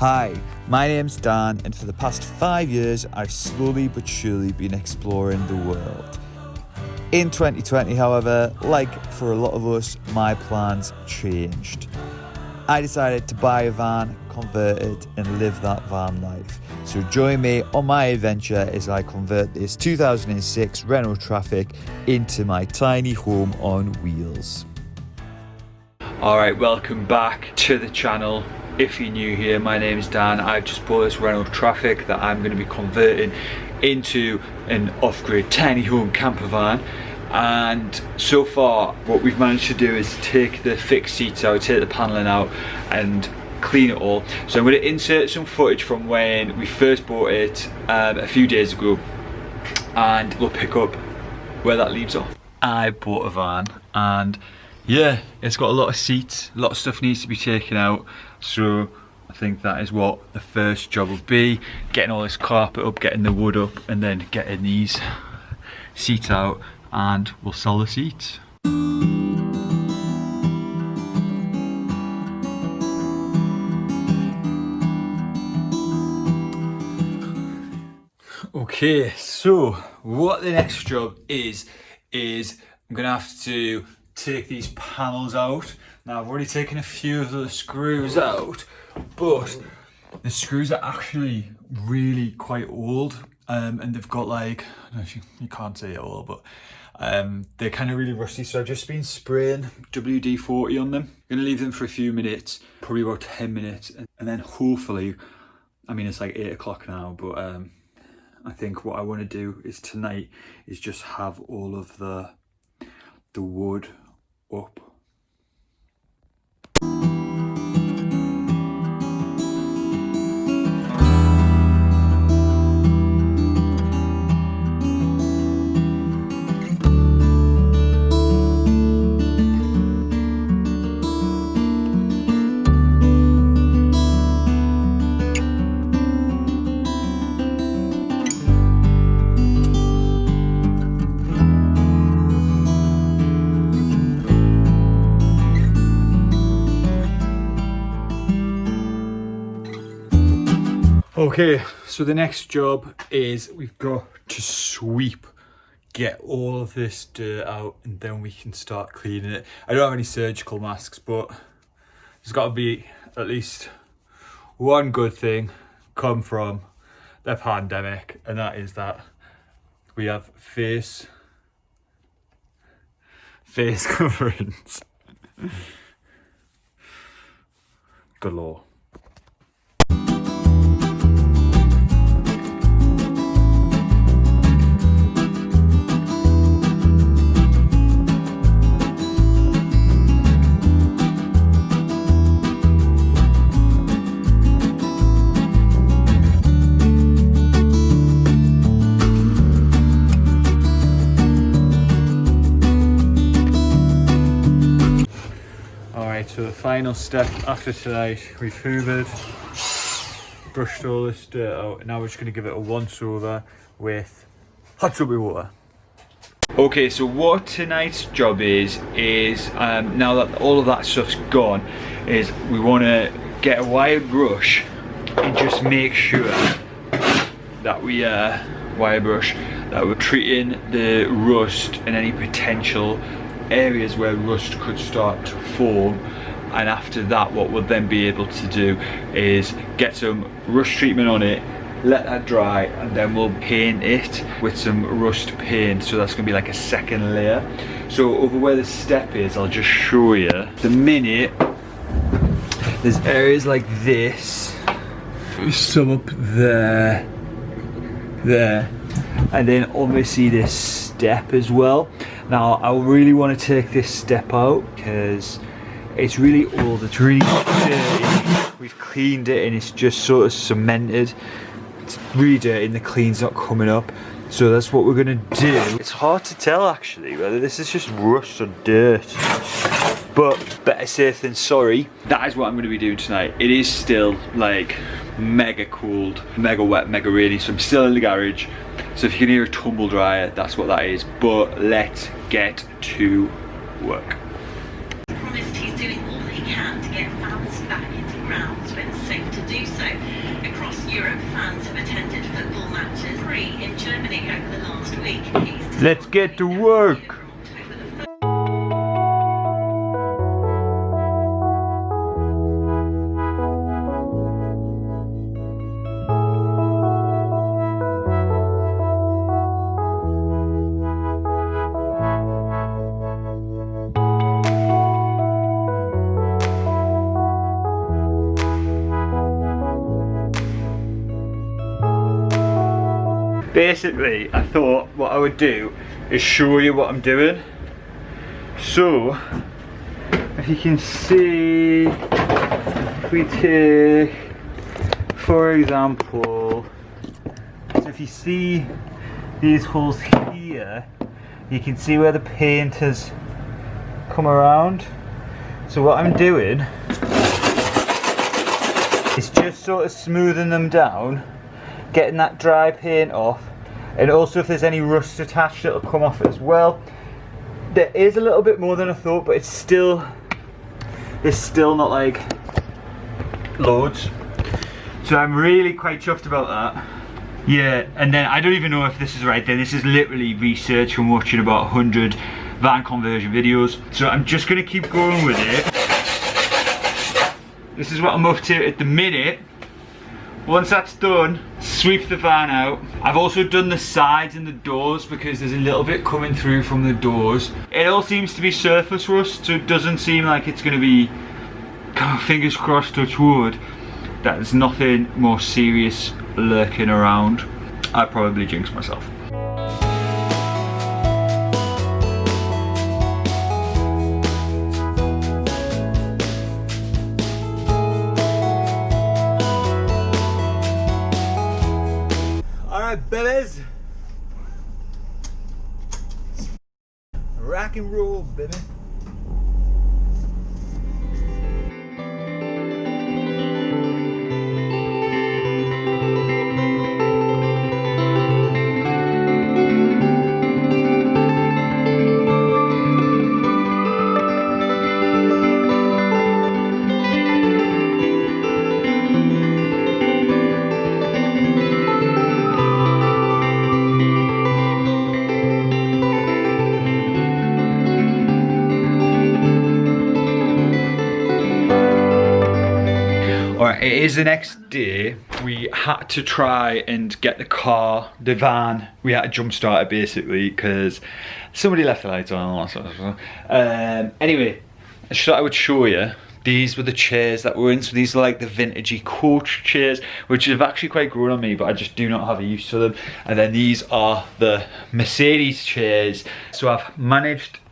Hi, my name's Dan, and for the past 5 years I've slowly but surely been exploring the world. In 2020, however, like for a lot of us, my plans changed. I decided to buy a van, convert it, and live that van life. So join me on my adventure as I convert this 2006 Renault Trafic into my tiny home on wheels. Alright, welcome back to the channel. If you're new here, my name is Dan. I've just bought this Renault Trafic that I'm going to be converting into an off-grid tiny home camper van. And so far what we've managed to do is take the fixed seats out, take the paneling out and clean it all. So I'm going to insert some footage from when we first bought it a few days ago, and we'll pick up where that leaves off. I bought a van and yeah, it's got a lot of seats, a lot of stuff needs to be taken out, so I think that is what the first job will be, getting all this carpet up, getting the wood up, and then getting these seats out, and we'll sell the seats. Okay, so what the next job is I'm gonna have to take these panels out. Now I've already taken a few of the screws out, but the screws are actually really quite old, and they've got like, I don't know if you can't see it all, but they're kind of really rusty, so I've just been spraying WD-40 on them. I'm gonna leave them for a few minutes, probably about 10 minutes, and then hopefully, I mean it's like 8 o'clock now, but I think what I want to do is tonight is just have all of the wood up. Okay, so the next job is we've got to sweep, get all of this dirt out, and then we can start cleaning it. I don't have any surgical masks, but there's got to be at least one good thing come from the pandemic, and that is that we have face coverings galore. So the final step after tonight, we've hoovered, brushed all this dirt out, and now we're just going to give it a once over with hot soapy water. Okay, so what tonight's job is now that all of that stuff's gone, is we want to get a wire brush and just make sure that we that we're treating the rust and any potential areas where rust could start to form. And after that, what we'll then be able to do is get some rust treatment on it, let that dry, and then we'll paint it with some rust paint. So that's gonna be like a second layer. So over where the step is, I'll just show you. The minute there's areas like this, some up there, and then obviously this step as well. Now I really want to take this step out because it's really old, it's really dirty. We've cleaned it and it's just sort of cemented. It's really dirty and the clean's not coming up. So that's what we're gonna do. It's hard to tell actually whether this is just rust or dirt, but better safe than sorry. That is what I'm gonna be doing tonight. It is still like mega cold, mega wet, mega rainy, so I'm still in the garage. So if you can hear a tumble dryer, that's what that is. But let's get to work. Promised he's doing all he can to get fans back into grounds when it's safe to do so. Let's get to work. Basically, I thought what I would do is show you what I'm doing. So, if you can see, if we take, for example, so if you see these holes here, you can see where the paint has come around. So what I'm doing is just sort of smoothing them down, getting that dry paint off, and also if there's any rust attached it'll come off as well. There is a little bit more than I thought, but it's still not like loads, so I'm really quite chuffed about that. Yeah, and then I don't even know if this is right then, this is literally research from watching about 100 van conversion videos, so I'm just going to keep going with it. This is what I'm up to at the minute. Once that's done, sweep the van out. I've also done the sides and the doors because there's a little bit coming through from the doors. It all seems to be surface rust, so it doesn't seem like it's going to be, fingers crossed, touch wood, that there's nothing more serious lurking around. I probably jinxed myself. Alright, babies. Rock and roll, baby. It is the next day. We had to try and get the van, we had to jump start it basically because somebody left the lights on and all that sort of stuff. Anyway, I just thought I would show you. These were the chairs that were in, so these are like the vintagey coach chairs, which have actually quite grown on me, but I just do not have a use for them. And then these are the Mercedes chairs. So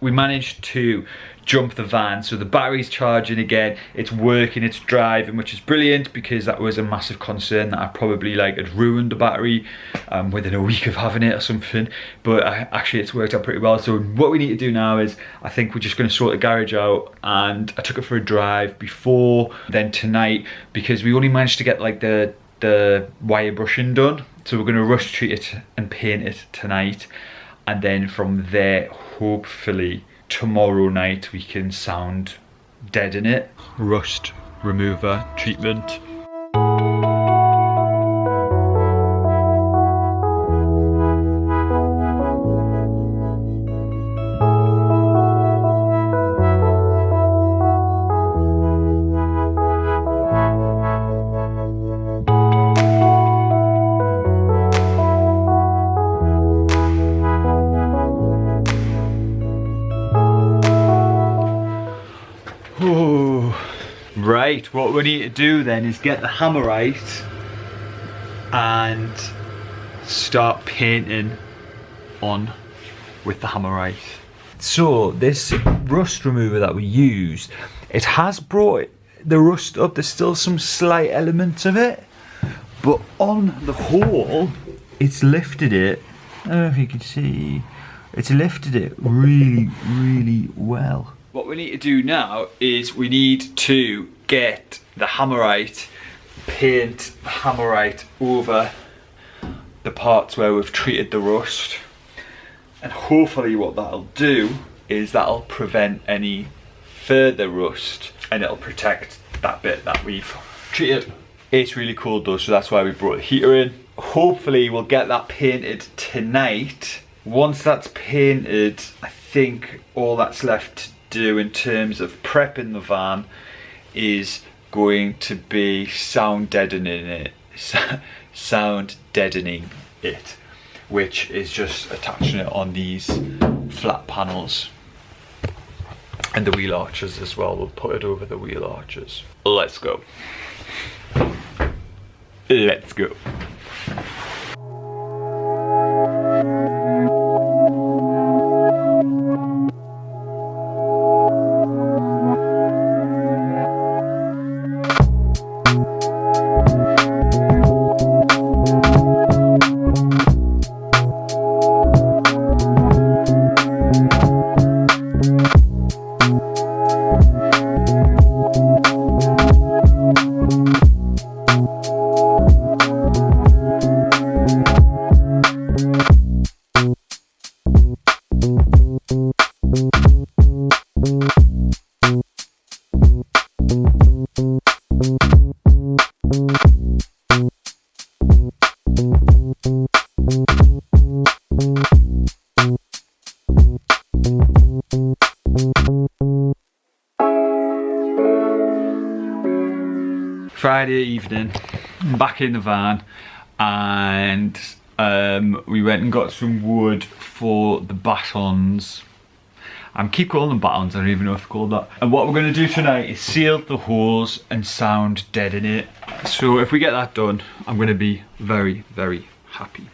we managed to jump the van, so the battery's charging again, it's working, it's driving, which is brilliant because that was a massive concern that I probably had ruined the battery within a week of having it or something, but actually it's worked out pretty well. So what we need to do now is, I think we're just going to sort the garage out, and I took it for a drive before then tonight because we only managed to get the wire brushing done, so we're going to rust treat it and paint it tonight, and then from there hopefully tomorrow night we can sound deaden it. Rust remover treatment. Right, what we need to do then is get the Hammerite and start painting on with the Hammerite. So this rust remover that we used, it has brought the rust up. There's still some slight elements of it, but on the whole it's lifted it. I don't know if you can see, it's lifted it really, really well. What we need to do now is we need to get the Hammerite, paint the Hammerite over the parts where we've treated the rust, and hopefully what that'll do is that'll prevent any further rust and it'll protect that bit that we've treated. It's really cold though, so that's why we brought the heater in. Hopefully we'll get that painted tonight once that's painted, I think all that's left to do in terms of prepping the van is going to be sound deadening it, which is just attaching it on these flat panels. And the wheel arches as well, we'll put it over the wheel arches. Let's go. Let's go. Friday evening, back in the van, and we went and got some wood for the batons. I keep calling them batons, I don't even know if I call that. And what we're going to do tonight is seal the holes and sound deaden it. So if we get that done, I'm going to be very, very happy.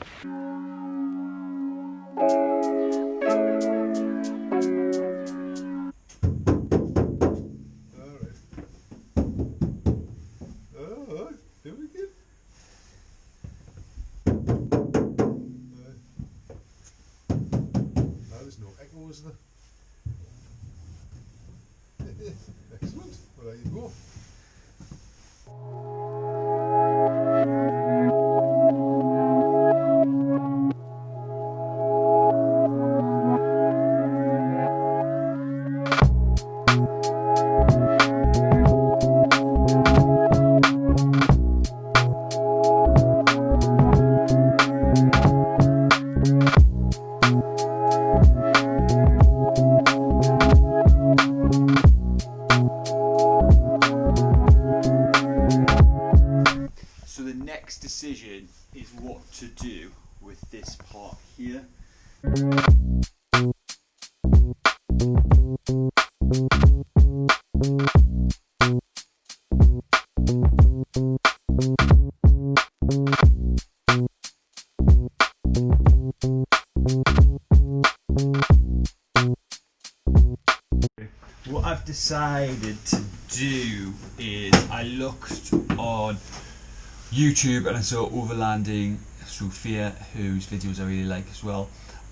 Excellent. Well, there you go. Decision is what to do with this part here. What I've decided to do is I looked on YouTube and I saw Overlanding Sophia, whose videos I really like as well,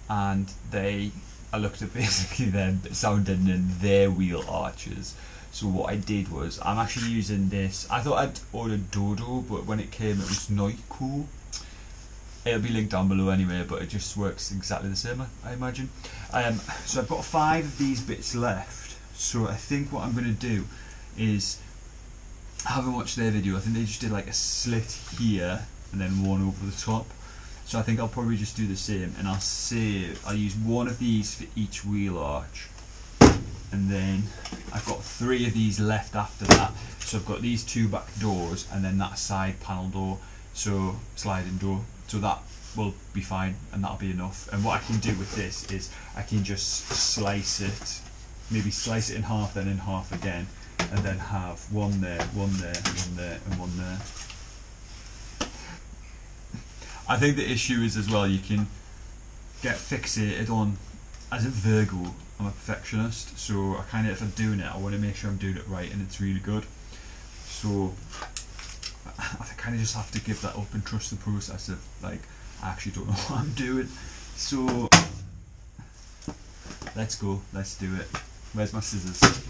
and I looked at basically them sounding in their wheel arches. So what I did was, I'm actually using this, I thought I'd ordered Dodo, but when it came it was not cool. It'll be linked down below anyway, but it just works exactly the same, I imagine. So I've got 5 of these bits left, so I think what I'm going to do is, I haven't watched their video, I think they just did like a slit here and then one over the top. So I think I'll probably just do the same, and I'll use one of these for each wheel arch. And then I've got 3 of these left after that. So I've got these 2 back doors and then that side panel door, so sliding door. So that will be fine and that'll be enough. And what I can do with this is I can just slice it, maybe slice it in half, then in half again, and then have one there, one there, one there, and one there. I think the issue is as well, you can get fixated on, as a Virgo, I'm a perfectionist, so I kind of, if I'm doing it, I want to make sure I'm doing it right and it's really good. So I kind of just have to give that up and trust the process of, like, I actually don't know what I'm doing. So let's go, let's do it. Where's my scissors?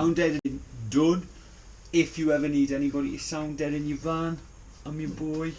sound editing done. If you ever need anybody to sound dead in your van, I'm your boy.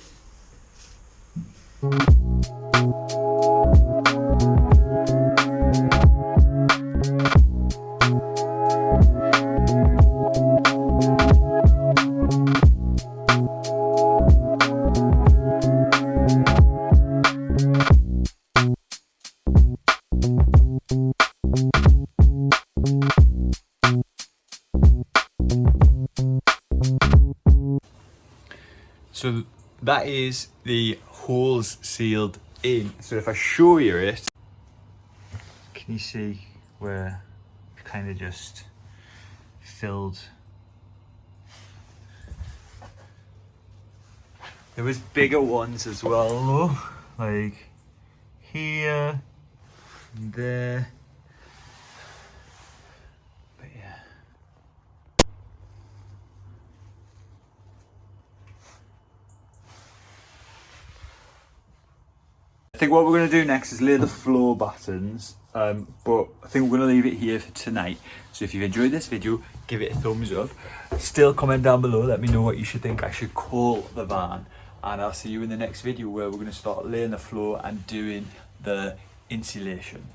So that is the holes sealed in. So if I show you it, can you see where I've kind of just filled? There was bigger ones as well though, like here and there. But yeah. I think what we're going to do next is lay the floor battens, but I think we're going to leave it here for tonight. So if you've enjoyed this video, give it a thumbs up. Still comment down below, let me know what you should think I should call the van. And I'll see you in the next video where we're going to start laying the floor and doing the insulation.